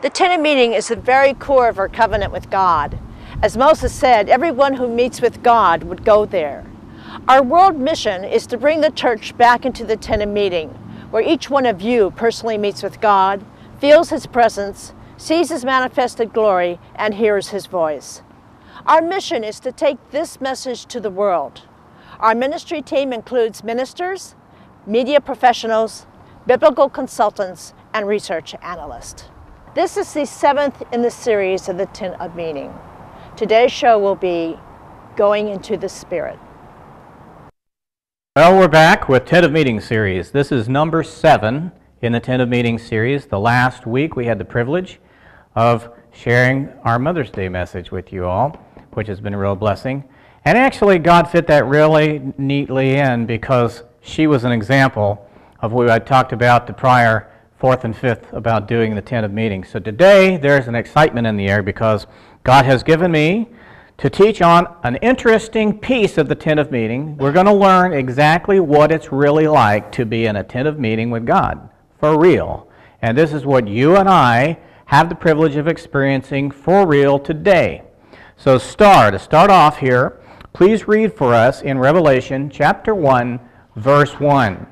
The tent of meeting is the very core of our covenant with God. As Moses said, everyone who meets with God would go there. Our world mission is to bring the church back into the tent of meeting, where each one of you personally meets with God, feels His presence, sees His manifested glory, and hears His voice. Our mission is to take this message to the world. Our ministry team includes ministers, media professionals, biblical consultants, and research analysts. This is the 7th in the series of the Tent of Meeting. Today's show will be Going into the Spirit. Well, we're back with Tent of Meeting series. This is number 7 in the Tent of Meeting series. The last week we had the privilege of sharing our Mother's Day message with you all, which has been a real blessing. And actually God fit that really neatly in because she was an example of what I talked about the prior 4th and 5th about doing the Tent of Meeting. So today there's an excitement in the air because God has given me to teach on an interesting piece of the Tent of Meeting. We're going to learn exactly what it's really like to be in a tent of meeting with God, for real. And this is what you and I have the privilege of experiencing for real today. So to start off here, please read for us in Revelation chapter 1, verse 1.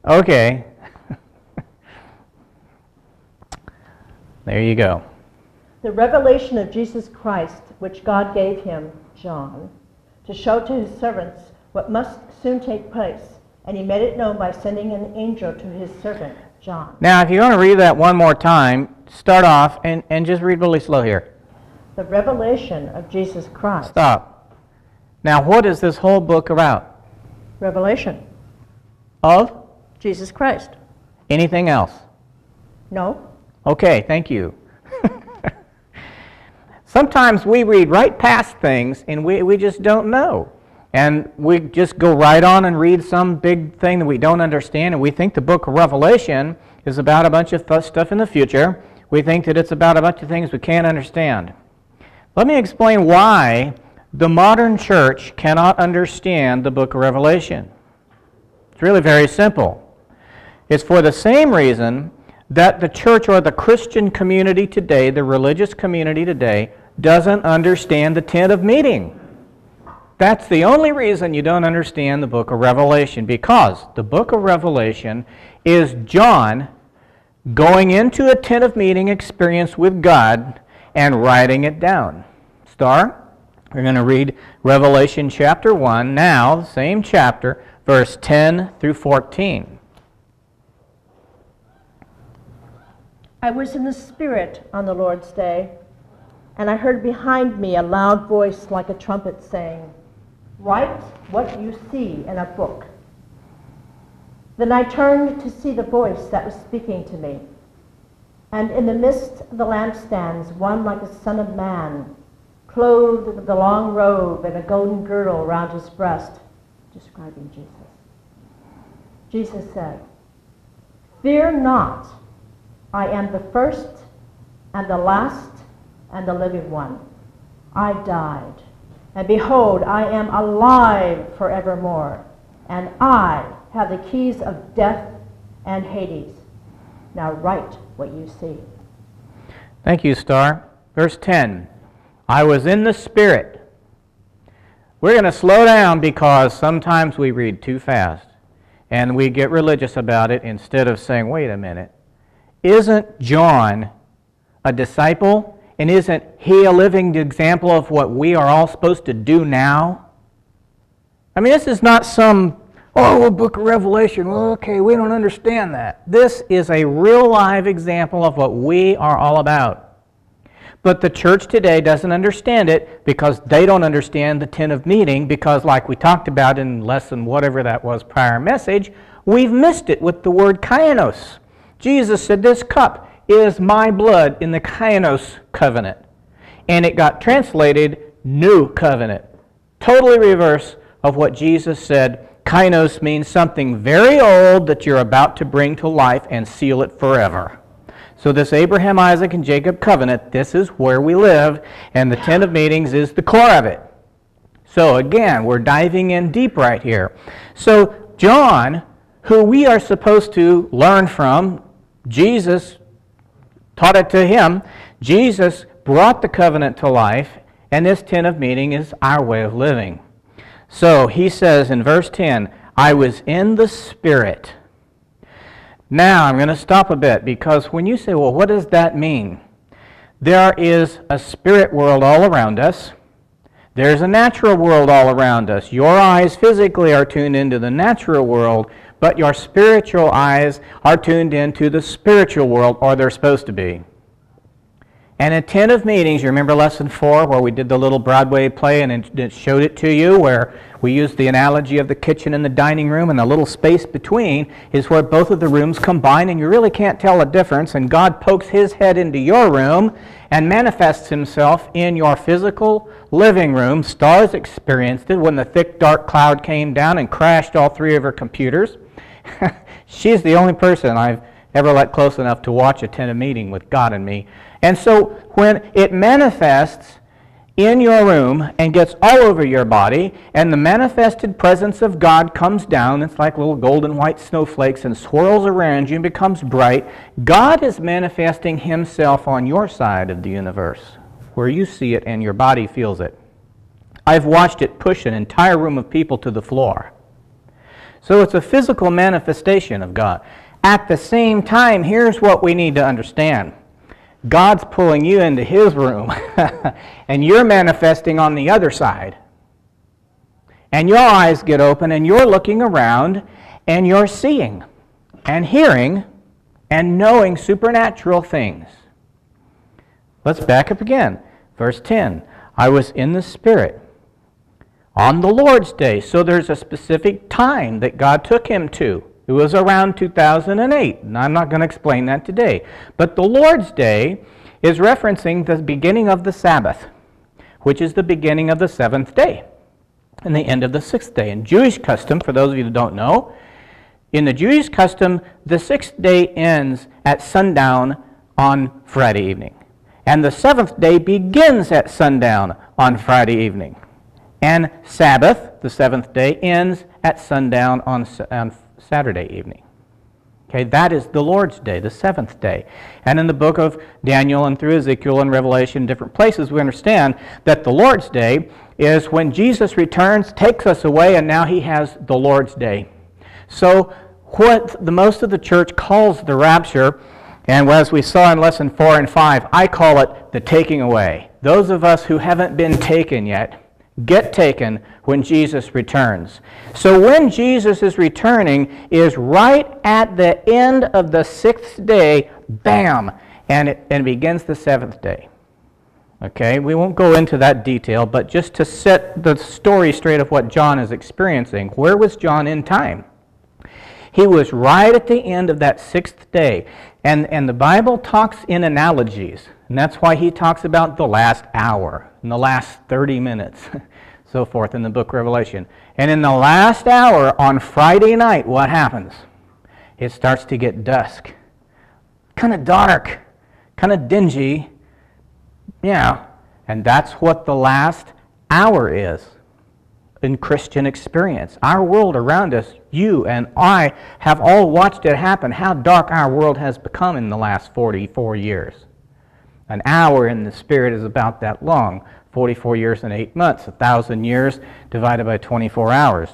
Okay. There you go. The revelation of Jesus Christ, which God gave him, John, to show to his servants what must soon take place, and he made it known by sending an angel to his servant, John. Now, if you want to read that one more time, start off and just read really slow here. The revelation of Jesus Christ. Stop. Now, what is this whole book about? Revelation Of? Jesus Christ. Anything else? No. Okay, thank you. Sometimes we read right past things and we just don't know. And we just go right on and read some big thing that we don't understand, and we think the book of Revelation is about a bunch of stuff in the future. We think that it's about a bunch of things we can't understand. Let me explain why the modern church cannot understand the book of Revelation. It's really very simple. It's for the same reason that the church or the Christian community today, the religious community today, doesn't understand the tent of meeting. That's the only reason you don't understand the book of Revelation, because the book of Revelation is John going into a tent of meeting experience with God and writing it down. Star, we're going to read Revelation chapter 1 now, the same chapter, verse 10 through 14. I was in the Spirit on the Lord's day, and I heard behind me a loud voice like a trumpet saying, "Write what you see in a book." Then I turned to see the voice that was speaking to me. And in the midst of the lampstands, one like a son of man, clothed with a long robe and a golden girdle around his breast, describing Jesus. Jesus said, "Fear not. I am the first and the last and the living one. I died, and behold, I am alive forevermore, and I have the keys of death and Hades. Now write what you see." Thank you, Star. Verse 10, I was in the Spirit. We're going to slow down because sometimes we read too fast, and we get religious about it instead of saying, wait a minute. Isn't John a disciple? And isn't he a living example of what we are all supposed to do now? I mean, this is not some, book of Revelation. Well, okay, we don't understand that. This is a real live example of what we are all about. But the church today doesn't understand it because they don't understand the tent of meeting, because like we talked about in lesson whatever that was prior message, we've missed it with the word kainos. Jesus said, "This cup is my blood in the kainos covenant." And it got translated new covenant. Totally reverse of what Jesus said. Kainos means something very old that you're about to bring to life and seal it forever. So this Abraham, Isaac, and Jacob covenant, this is where we live, and the tent of meetings is the core of it. So again, we're diving in deep right here. So John who we are supposed to learn from. Jesus taught it to him. Jesus brought the covenant to life, and this tent of meeting is our way of living. So he says in verse 10, I was in the Spirit. Now I'm going to stop a bit, because when you say, well, what does that mean? There is a spirit world all around us. There's a natural world all around us. Your eyes physically are tuned into the natural world, but your spiritual eyes are tuned into the spiritual world, or they're supposed to be. And in tent of meetings, you remember lesson 4 where we did the little Broadway play and it showed it to you, where we used the analogy of the kitchen and the dining room, and the little space between is where both of the rooms combine, and you really can't tell the difference, and God pokes his head into your room and manifests himself in your physical living room. Stars experienced it when the thick dark cloud came down and crashed all 3 of her computers. She's the only person I've ever let close enough to watch attend a meeting with God and me. And so when it manifests in your room and gets all over your body, and the manifested presence of God comes down, it's like little golden white snowflakes, and swirls around you and becomes bright, God is manifesting himself on your side of the universe, where you see it and your body feels it. I've watched it push an entire room of people to the floor. So it's a physical manifestation of God. At the same time, here's what we need to understand. God's pulling you into his room, and you're manifesting on the other side. And your eyes get open, and you're looking around, and you're seeing, and hearing, and knowing supernatural things. Let's back up again. Verse 10, I was in the Spirit on the Lord's day. So there's a specific time that God took him to. It was around 2008, and I'm not going to explain that today. But the Lord's Day is referencing the beginning of the Sabbath, which is the beginning of the 7th day and the end of the 6th day. In Jewish custom, for those of you who don't know, in the Jewish custom, the 6th day ends at sundown on Friday evening. And the 7th day begins at sundown on Friday evening. And Sabbath, the 7th day, ends at sundown on Saturday evening. Okay, that is the Lord's Day, the 7th day. And in the book of Daniel and through Ezekiel and Revelation, different places, we understand that the Lord's Day is when Jesus returns, takes us away, and now he has the Lord's Day. So what the most of the church calls the rapture, and as we saw in lesson 4 and 5, I call it the taking away. Those of us who haven't been taken yet get taken when Jesus returns. So when Jesus is returning is right at the end of the 6th day, bam, and it begins the 7th day. Okay, we won't go into that detail, but just to set the story straight of what John is experiencing, where was John in time? He was right at the end of that 6th day. And the Bible talks in analogies, and that's why he talks about the last hour and the last 30 minutes, so forth in the book of Revelation. And in the last hour on Friday night, what happens? It starts to get dusk. Kind of dark, kind of dingy. Yeah, and that's what the last hour is in Christian experience. Our world around us, you and I have all watched it happen, how dark our world has become in the last 44 years. An hour in the Spirit is about that long, 44 years and 8 months, 1,000 years divided by 24 hours.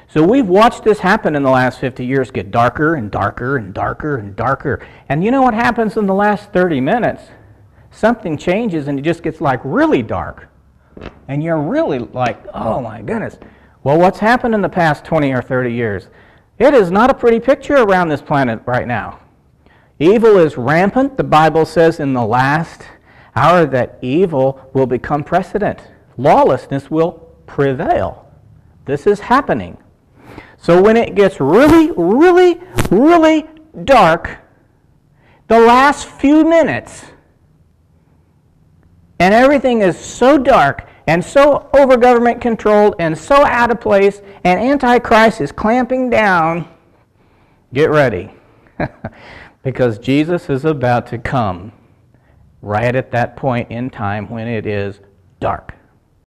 So we've watched this happen in the last 50 years, get darker and darker and darker and darker. And you know what happens in the last 30 minutes? Something changes and it just gets like really dark. And you're really like, oh my goodness. Well, what's happened in the past 20 or 30 years? It is not a pretty picture around this planet right now. Evil is rampant. The Bible says in the last hour that evil will become precedent. Lawlessness will prevail. This is happening. So when it gets really, really, really dark, the last few minutes, and everything is so dark and so over-government controlled and so out of place, and Antichrist is clamping down, get ready. Because Jesus is about to come right at that point in time when it is dark.